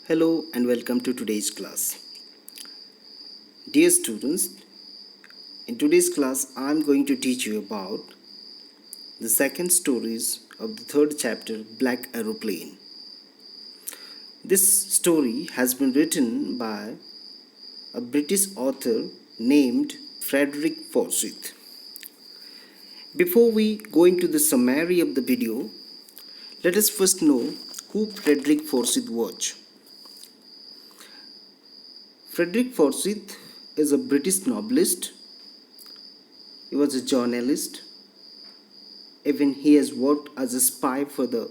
Hello and welcome to today's class. Dear students, in today's class I am going to teach you about the second stories of the third chapter, Black Aeroplane. This story has been written by a British author named Frederick Forsyth. Before we go into the summary of the video, let us first know who Frederick Forsyth was. Frederick Forsyth is a British novelist. He was a journalist. Even he has worked as a spy for the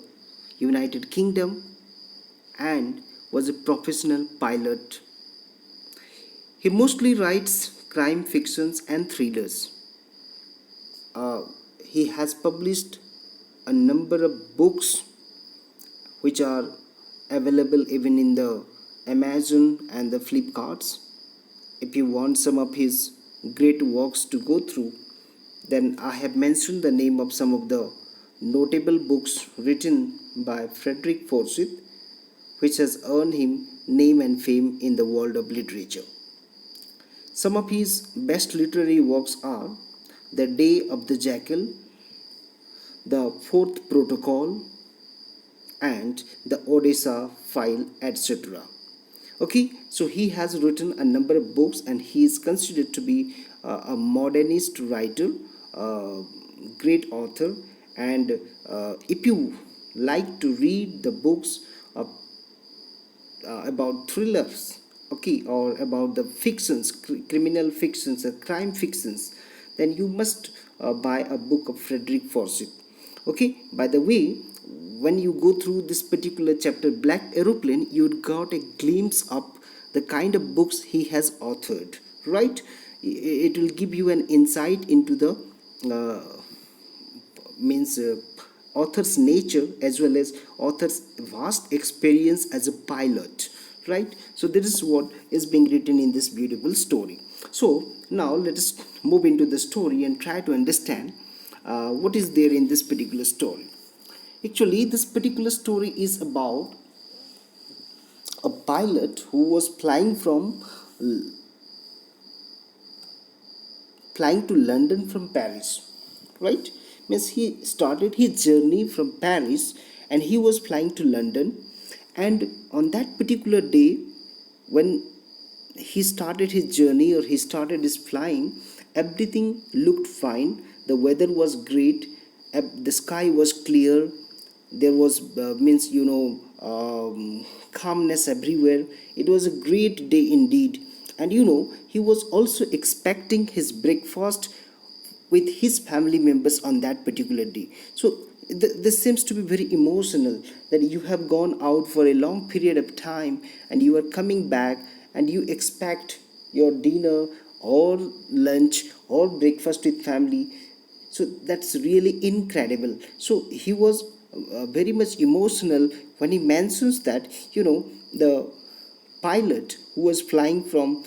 United Kingdom and was a professional pilot. He mostly writes crime fictions and thrillers. He has published a number of books which are available even in the Amazon and the Flipkarts. If you want some of his great works to go through, then I have mentioned the name of some of the notable books written by Frederick Forsyth, which has earned him name and fame in the world of literature. Some of his best literary works are The Day of the Jackal, The Fourth Protocol, and The Odessa File, etc. Okay, so he has written a number of books and he is considered to be a modernist writer, great author. And if you like to read the books of, about thrillers, okay, or about the fictions, criminal fictions or crime fictions, then you must buy a book of Frederick Forsyth. Okay, by the way, when you go through this particular chapter, Black Aeroplane, you got a glimpse of the kind of books he has authored, right? It will give you an insight into the means author's nature as well as author's vast experience as a pilot, right? So this is what is being written in this beautiful story. So now let us move into the story and try to understand what is there in this particular story. Actually, this particular story is about a pilot who was flying to London from Paris, right? Means he started his journey from Paris and he was flying to London. And on that particular day, when he started his journey or he started his flying, everything looked fine. The weather was great, the sky was clear, there was calmness everywhere. It was a great day indeed. And he was also expecting his breakfast with his family members on that particular day. So this seems to be very emotional, that you have gone out for a long period of time and you are coming back and you expect your dinner or lunch or breakfast with family. So that's really incredible. So he was very much emotional when he mentions that the pilot who was flying from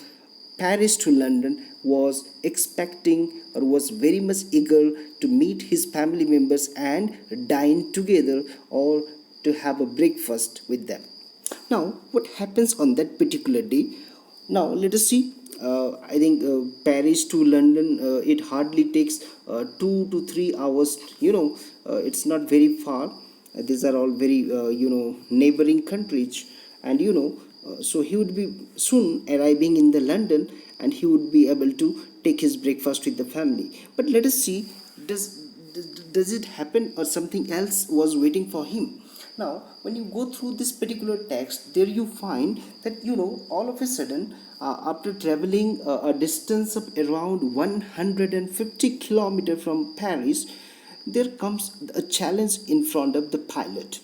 Paris to London was expecting or was very much eager to meet his family members and dine together or to have a breakfast with them. Now, what happens on that particular day? Now, let us see. I think Paris to London, it hardly takes 2 to 3 hours. It's not very far. These are all very, neighboring countries. And, so he would be soon arriving in the London and he would be able to take his breakfast with the family. But let us see, does it happen or something else was waiting for him? Now, when you go through this particular text, there you find that all of a sudden, after traveling a distance of around 150 kilometers from Paris, there comes a challenge in front of the pilot.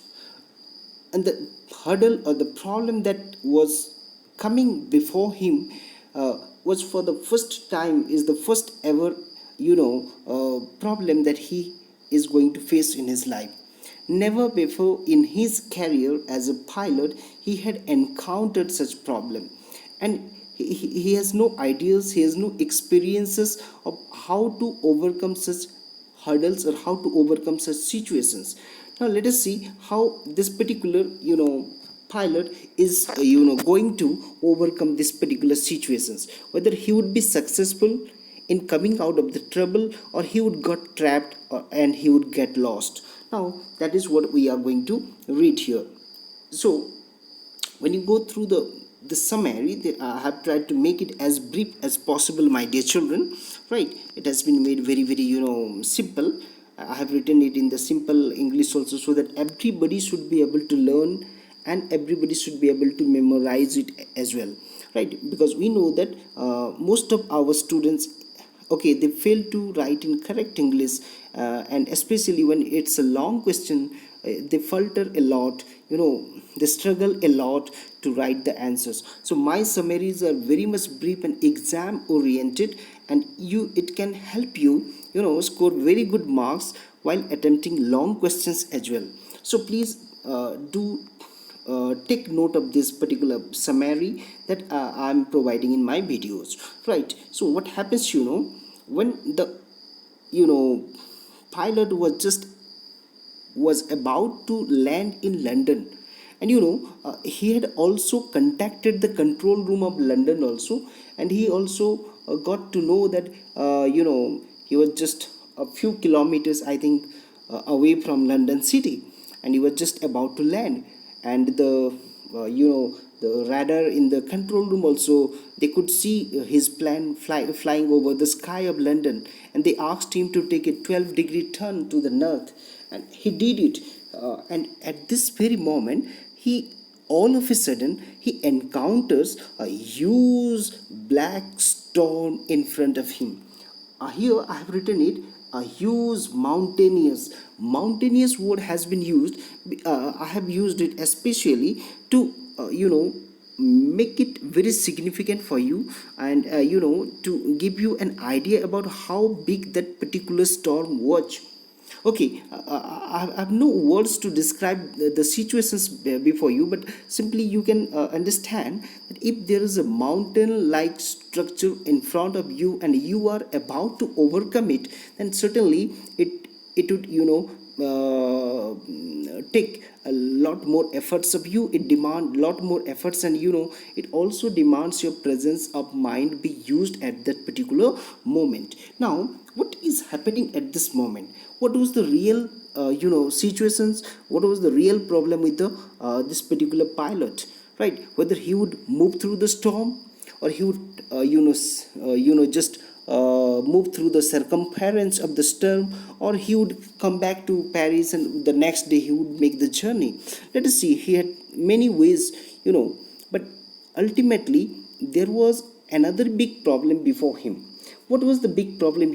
And the hurdle or the problem that was coming before him was for the first time, is the first ever problem that he is going to face in his life. Never before in his career as a pilot he had encountered such problem, and he has no ideas, he has no experiences of how to overcome such hurdles or how to overcome such situations. Now let us see how this particular pilot is going to overcome this particular situations, whether he would be successful in coming out of the trouble, or he would got trapped, and he would get lost. Now that is what we are going to read here. So when you go through the summary, I have tried to make it as brief as possible, my dear children. Right, it has been made very very simple. I have written it in the simple English also, so that everybody should be able to learn, and everybody should be able to memorize it as well. Right, because we know that most of our students, okay, they fail to write in correct English, and especially when it's a long question, they falter a lot, they struggle a lot to write the answers. So my summaries are very much brief and exam oriented, and it can help you, score very good marks while attempting long questions as well. So please do take note of this particular summary that I'm providing in my videos. Right, so what happens, when the you know pilot was about to land in London, and he had also contacted the control room of London also, and he also got to know that he was just a few kilometers, I think, away from London city, and he was just about to land. And the radar in the control room also, they could see his plane flying over the sky of London, and they asked him to take a 12-degree turn to the north, and he did it. And at this very moment, he all of a sudden he encounters a huge black storm in front of him. Here I have written it, a huge mountainous word has been used. I have used it especially to make it very significant for you, and to give you an idea about how big that particular storm was. Okay, I have no words to describe the situations before you, but simply you can understand that if there is a mountain like structure in front of you and you are about to overcome it, then certainly it would take a lot more efforts of you. It demand lot more efforts, and it also demands your presence of mind be used at that particular moment. Now what is happening at this moment? What was the real situations? What was the real problem with the this particular pilot? Right, whether he would move through the storm, or he would just move through the circumference of the storm, or he would come back to Paris and the next day he would make the journey. Let us see, he had many ways, but ultimately there was another big problem before him. What was the big problem?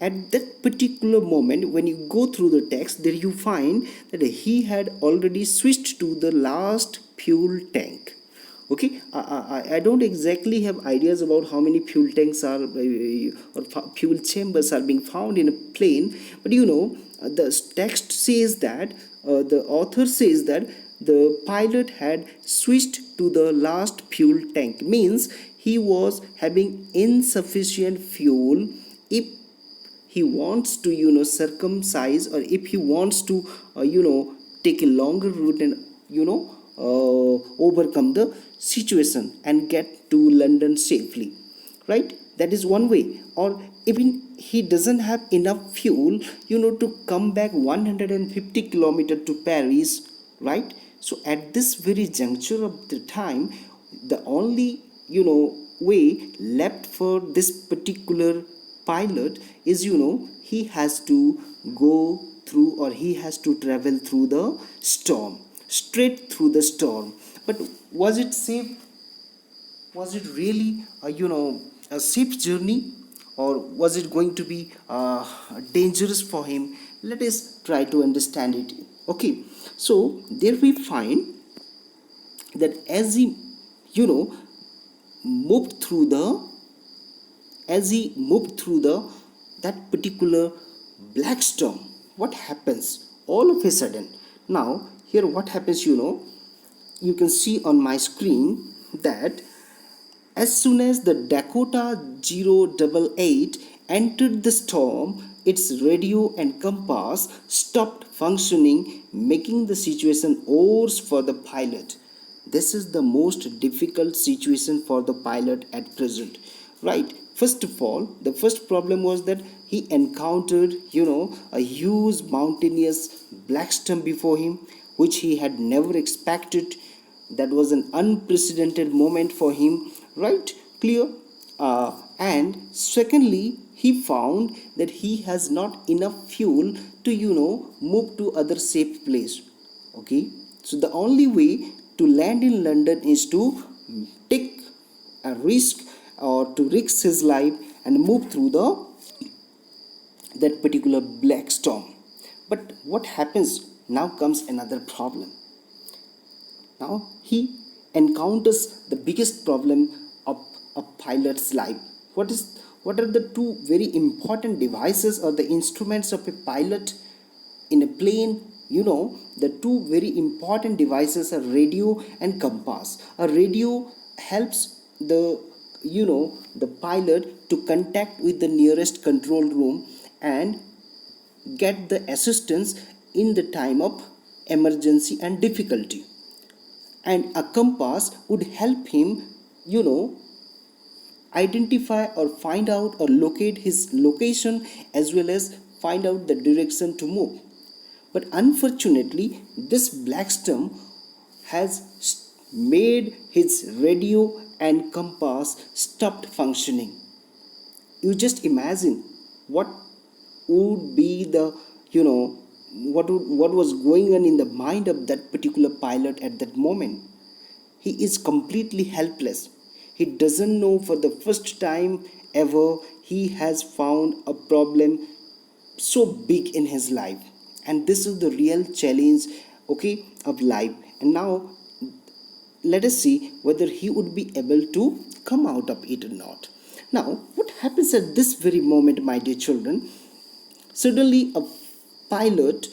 At that particular moment, when you go through the text, there you find that he had already switched to the last fuel tank. Okay, I don't exactly have ideas about how many fuel tanks are or fuel chambers are being found in a plane, but the text says that the author says that the pilot had switched to the last fuel tank, means he was having insufficient fuel if he wants to circumcise, or if he wants to take a longer route and overcome the situation and get to London safely. Right, that is one way. Or even he doesn't have enough fuel to come back 150 kilometers to Paris. Right, so at this very juncture of the time, the only way left for this particular pilot is he has to go through, or he has to travel through the storm, straight through the storm. But was it safe? Was it really a safe journey, or was it going to be dangerous for him? Let us try to understand it. Okay, so there we find that as he you know moved through the that particular black storm, what happens all of a sudden? Now here what happens, you can see on my screen that as soon as the Dakota 088 entered the storm, its radio and compass stopped functioning, making the situation worse for the pilot. this is the most difficult situation for the pilot at present, right? First of all, the first problem was that he encountered, a huge mountainous black storm before him, which he had never expected. That was an unprecedented moment for him, right? Clear. And secondly, he found that he has not enough fuel to, move to other safe place. Okay, so the only way to land in London is to take a risk, or to risk his life and move through the that particular black storm. But what happens now? Comes another problem. Now he encounters the biggest problem of a pilot's life. What are the two very important devices or the instruments of a pilot in a plane? The two very important devices are radio and compass. A radio helps the pilot to contact with the nearest control room and get the assistance in the time of emergency and difficulty. And a compass would help him, you know identify or find out or locate his location, as well as find out the direction to move. But unfortunately, this black storm has made his radio and compass stopped functioning. You just imagine what would be the, what was going on in the mind of that particular pilot at that moment. He is completely helpless. He doesn't know, for the first time ever, he has found a problem so big in his life. And this is the real challenge, okay, of life. And now let us see whether he would be able to come out of it or not. Now, what happens at this very moment, my dear children? Suddenly, a pilot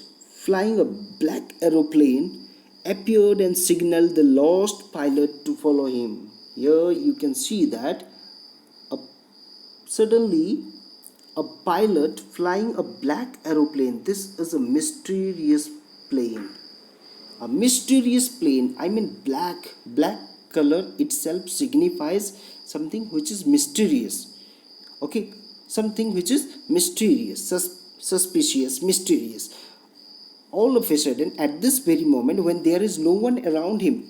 flying a black aeroplane appeared and signaled the lost pilot to follow him. Here you can see that a, suddenly a pilot flying a black aeroplane. This is a mysterious plane. A mysterious plane. I mean, black color itself signifies something which is mysterious. Okay, something which is mysterious, suspicious, mysterious. All of a sudden, at this very moment, when there is no one around him,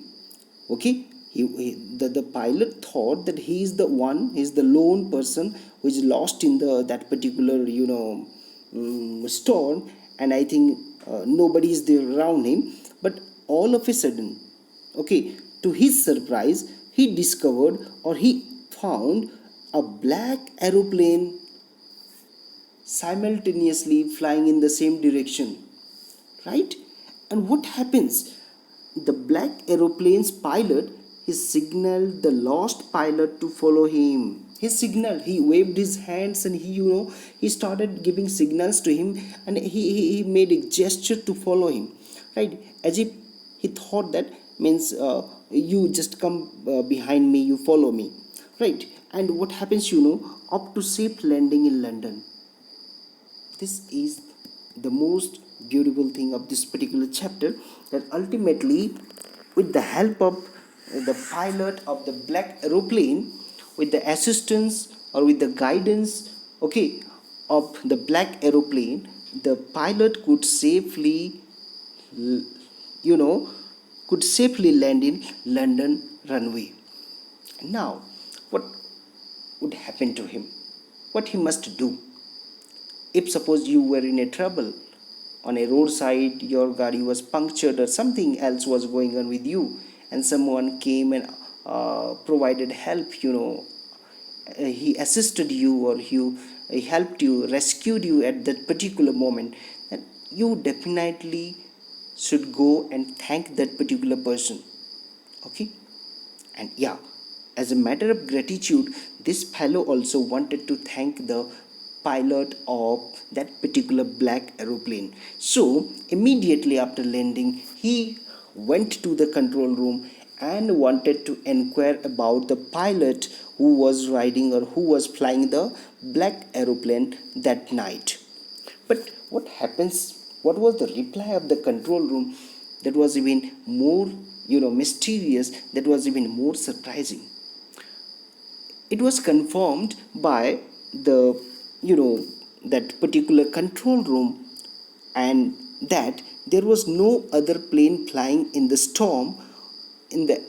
okay, the pilot thought that he is the lone person who is lost in that particular storm, and I think nobody is there around him. But all of a sudden, okay, to his surprise, he discovered, or he found, a black aeroplane simultaneously flying in the same direction, right? And what happens? The black aeroplane's pilot, he signaled the lost pilot to follow him. He waved his hands, and he started giving signals to him, and he made a gesture to follow him, right? As if he thought that means, you just come behind me, you follow me, right? And what happens, up to safe landing in London. This is the most beautiful thing of this particular chapter, that ultimately, with the help of the pilot of the black aeroplane, with the assistance or with the guidance, okay, of the black aeroplane, the pilot could safely, you know could safely land in London runway. Now, what would happen to him? What he must do? If suppose you were in a trouble on a roadside, your gari was punctured or something else was going on with you, and someone came and provided help, he assisted you, or he helped you, rescued you at that particular moment, then you definitely should go and thank that particular person. Okay. And yeah, as a matter of gratitude, this fellow also wanted to thank the pilot of that particular black aeroplane. So immediately after landing, he went to the control room and wanted to inquire about the pilot who was riding or who was flying the black aeroplane that night. But what happens? What was the reply of the control room? That was even more mysterious, that was even more surprising. It was confirmed by the that particular control room, and that there was no other plane flying in the storm in the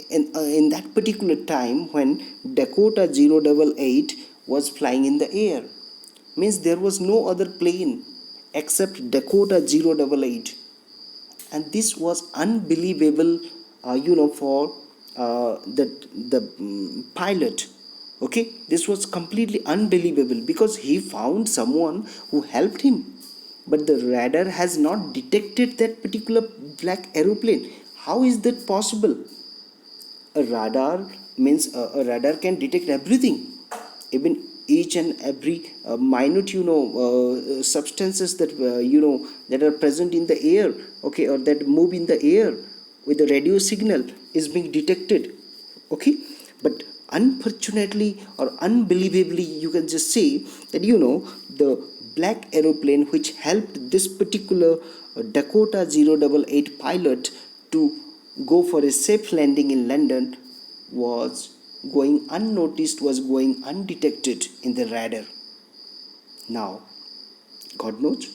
in that particular time when Dakota 088 was flying in the air. Means there was no other plane except Dakota 088. And this was unbelievable, for the pilot. Okay, this was completely unbelievable because he found someone who helped him, but the radar has not detected that particular black aeroplane. How is that possible? A radar means a radar can detect everything, even each and every minute substances that that are present in the air, okay, or that move in the air with the radio signal is being detected. Okay, but unfortunately or unbelievably, you can just say that the black aeroplane which helped this particular Dakota 088 pilot to go for a safe landing in London was going unnoticed, was going undetected in the radar. Now, God knows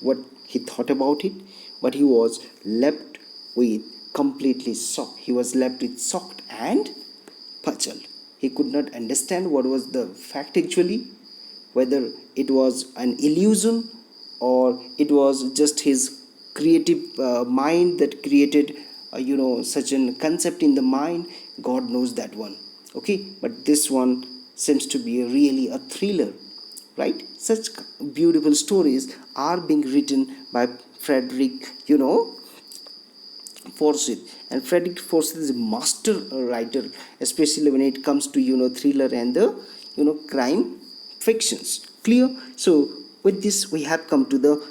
what he thought about it, but he was left with completely shocked. He was left with shocked and puzzled. He could not understand what was the fact actually, whether it was an illusion or it was just his creative mind that created such a concept in the mind. God knows that one. Okay, but this one seems to be really a thriller, right? Such beautiful stories are being written by Frederick Forsyth. And Frederick Forsyth is a master writer, especially when it comes to thriller and the crime fictions. Clear? So with this we have come to the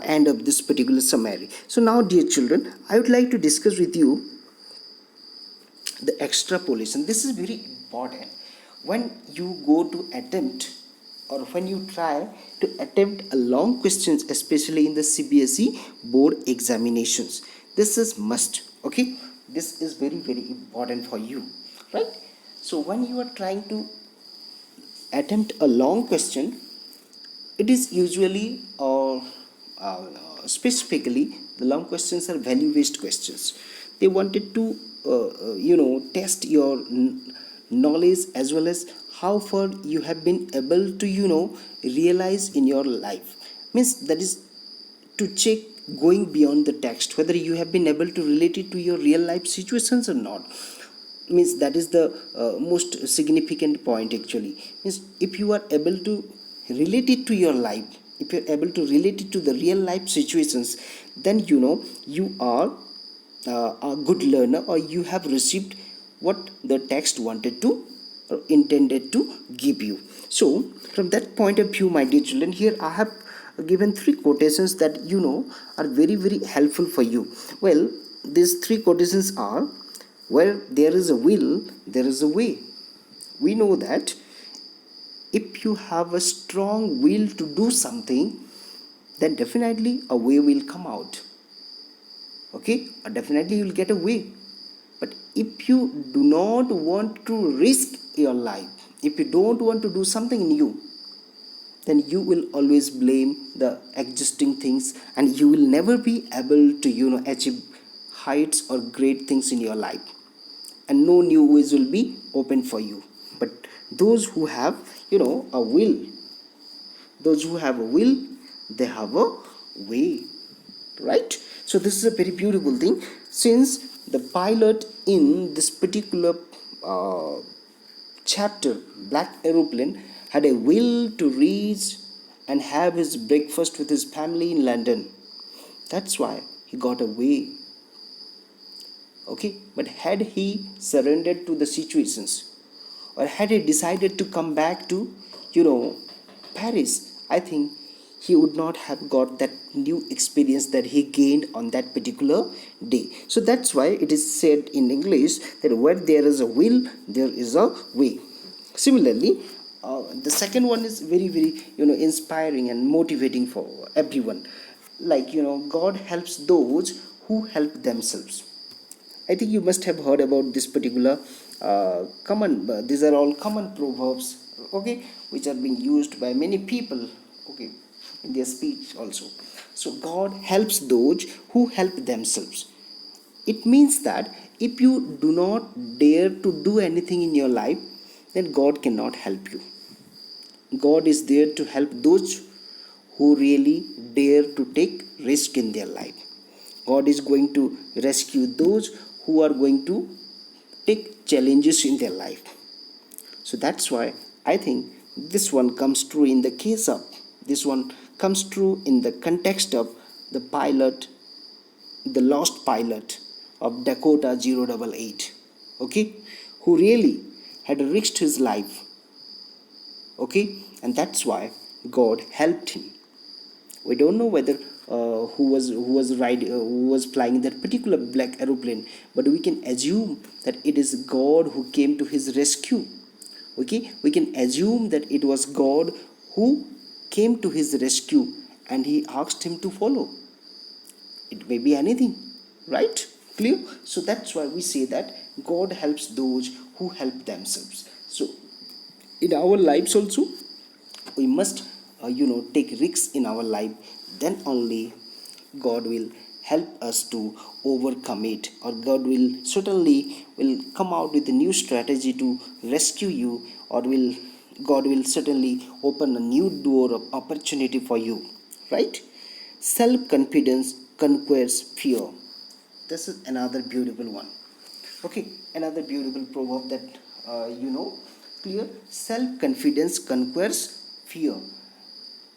end of this particular summary. So now, dear children, I would like to discuss with you the extrapolation. This is very important when you go to attempt, or when you try to attempt a long questions, especially in the CBSE board examinations. This is must. Okay, this is very very important for you, right? So when you are trying to attempt a long question, it is usually or specifically the long questions are value based questions. They wanted to test your knowledge as well as how far you have been able to realize in your life. Means that is to check going beyond the text whether you have been able to relate it to your real life situations or not. Means that is the most significant point actually. Means if you are able to relate it to your life, if you're able to relate it to the real life situations, then you are a good learner, or you have received what the text wanted to or intended to give you. So from that point of view, my dear children, here I have given three quotations that are very very helpful for you. Well, these three quotations are: where there is a will, there is a way. We know that if you have a strong will to do something, then definitely a way will come out. Okay, or definitely you'll get a way. But if you do not want to risk your life, if you don't want to do something new, then you will always blame the existing things, and you will never be able to achieve heights or great things in your life, and no new ways will be open for you. But those who have a will, those who have a will, they have a way, right? So this is a very beautiful thing. Since the pilot in this particular uh, chapter, Black Aeroplane, had a will to reach and have his breakfast with his family in London, that's why he got away. Okay, but had he surrendered to the situations, or had he decided to come back to Paris, I think he would not have got that new experience that he gained on that particular day. So that's why it is said in English that where there is a will, there is a way. Similarly, the second one is very very inspiring and motivating for everyone. Like God helps those who help themselves. I think you must have heard about this particular common. These are all common proverbs, okay, which are being used by many people, okay, in their speech also. So God helps those who help themselves. It means that if you do not dare to do anything in your life, then God cannot help you. God is there to help those who really dare to take risk in their life. God is going to rescue those who are going to take challenges in their life. So that's why I think this one comes true in the case of, this one comes true in the context of the pilot, the lost pilot of Dakota 088, okay, who really had risked his life, okay, and that's why God helped him. We don't know whether who was flying that particular black aeroplane, but we can assume that it is God who came to his rescue. Okay, we can assume that it was God who came to his rescue and he asked him to follow. It may be anything, right? Clear? So that's why we say that God helps those who help themselves. So in our lives also, we must take risks in our life. Then only God will help us to overcome it, or God will certainly will come out with a new strategy to rescue you, or will God will certainly open a new door of opportunity for you, right? Self confidence conquers fear. This is another beautiful one. Okay, another beautiful proverb that clear. Self confidence conquers fear.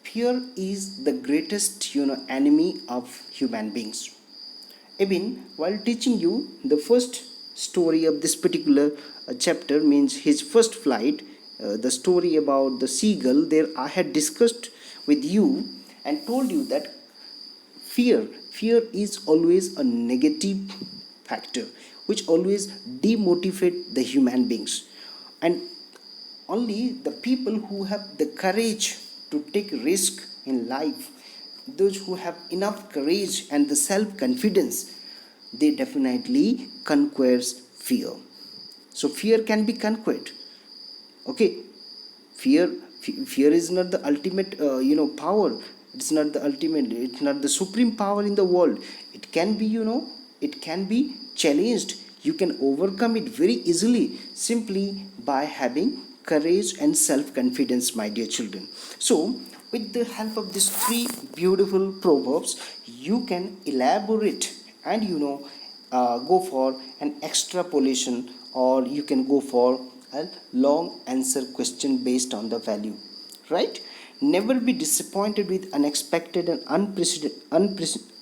Fear is the greatest enemy of human beings. Even while teaching you the first story of this particular chapter, means his first flight, the story about the seagull, there I had discussed with you and told you that fear is always a negative factor which always demotivate the human beings, and only the people who have the courage to take risk in life, those who have enough courage and the self confidence, they definitely conquers fear. So fear can be conquered, okay. Fear fear is not the ultimate power. It's not the ultimate, it's not the supreme power in the world. It can be, it can be challenged. You can overcome it very easily simply by having courage and self confidence, my dear children. So with the help of these three beautiful proverbs, you can elaborate and go for an extrapolation, or you can go for a long answer question based on the value, right? Never be disappointed with unexpected and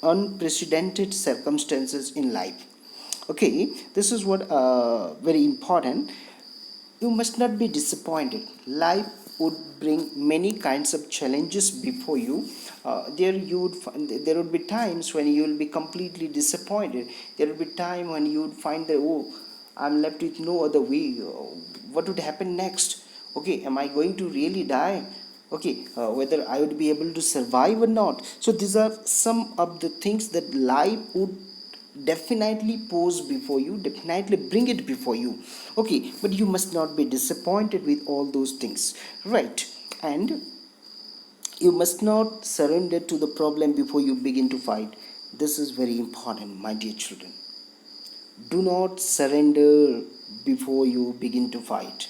unprecedented circumstances in life. Okay, this is what very important. You must not be disappointed. Life would bring many kinds of challenges before you. There would be times when you will be completely disappointed. There will be time when you would find that, oh, I'm left with no other way. What would happen next? Okay, am I going to really die? Okay, whether I would be able to survive or not. So these are some of the things that life would definitely pose before you, definitely bring it before you. Okay, but you must not be disappointed with all those things, right? And you must not surrender to the problem before you begin to fight. This is very important, my dear children. Do not surrender before you begin to fight.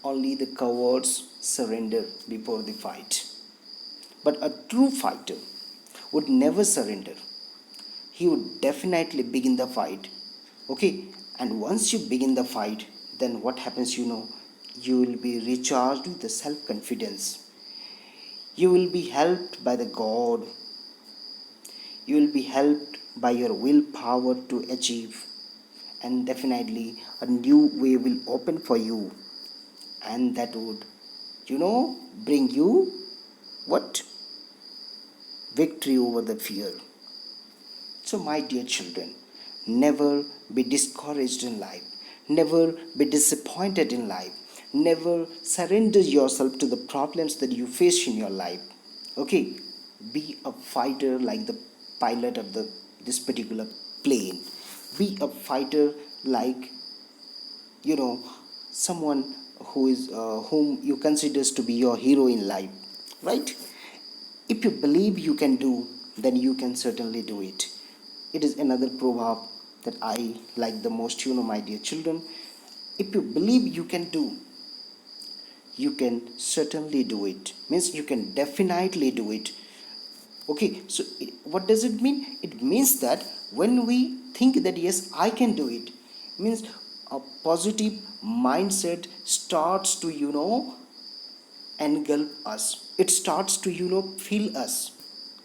Only the cowards surrender before the fight. But a true fighter would never surrender. He would definitely begin the fight. Okay, and once you begin the fight, then what happens, you will be recharged with the self confidence. You will be helped by the God. You will be helped by your willpower to achieve, and definitely a new way will open for you, and that would, bring you what? Victory over the fear. So, my dear children, never be discouraged in life, never be disappointed in life, never surrender yourself to the problems that you face in your life. Okay, be a fighter like the pilot of the this particular plane. Be a fighter like, you know, someone who is whom you consider to be your hero in life, right? If you believe you can do, then you can certainly do it. It is another proverb that I like the most, my dear children. If you believe you can do, you can certainly do it, means you can definitely do it. Okay, so what does it mean? It means that when we think that yes, I can do it, means a positive mindset starts to engulf us. It starts to fill us.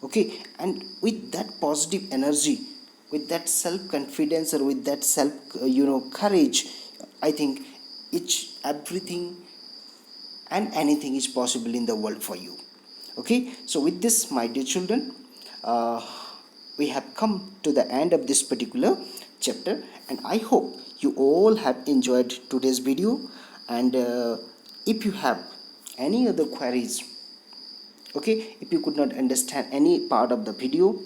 Okay, and with that positive energy, with that self confidence, or with that self courage, I think each everything and anything is possible in the world for you. Okay, so with this, my dear children, uh, we have come to the end of this particular chapter, and I hope you all have enjoyed today's video. And if you have any other queries, okay, if you could not understand any part of the video,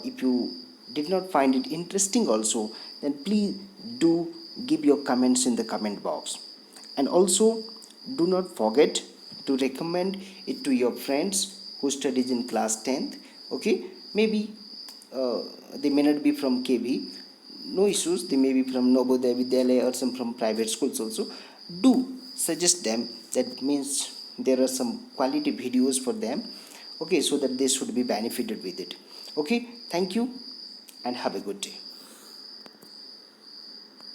if you did not find it interesting also, then please do give your comments in the comment box. And also, do not forget to recommend it to your friends who studies in class 10th. Okay, maybe they may not be from kv, no issues, they may be from Novodaya Vidyalaya or some from private schools also. Do suggest them, that means there are some quality videos for them, okay, so that they should be benefited with it. Okay, thank you and have a good day.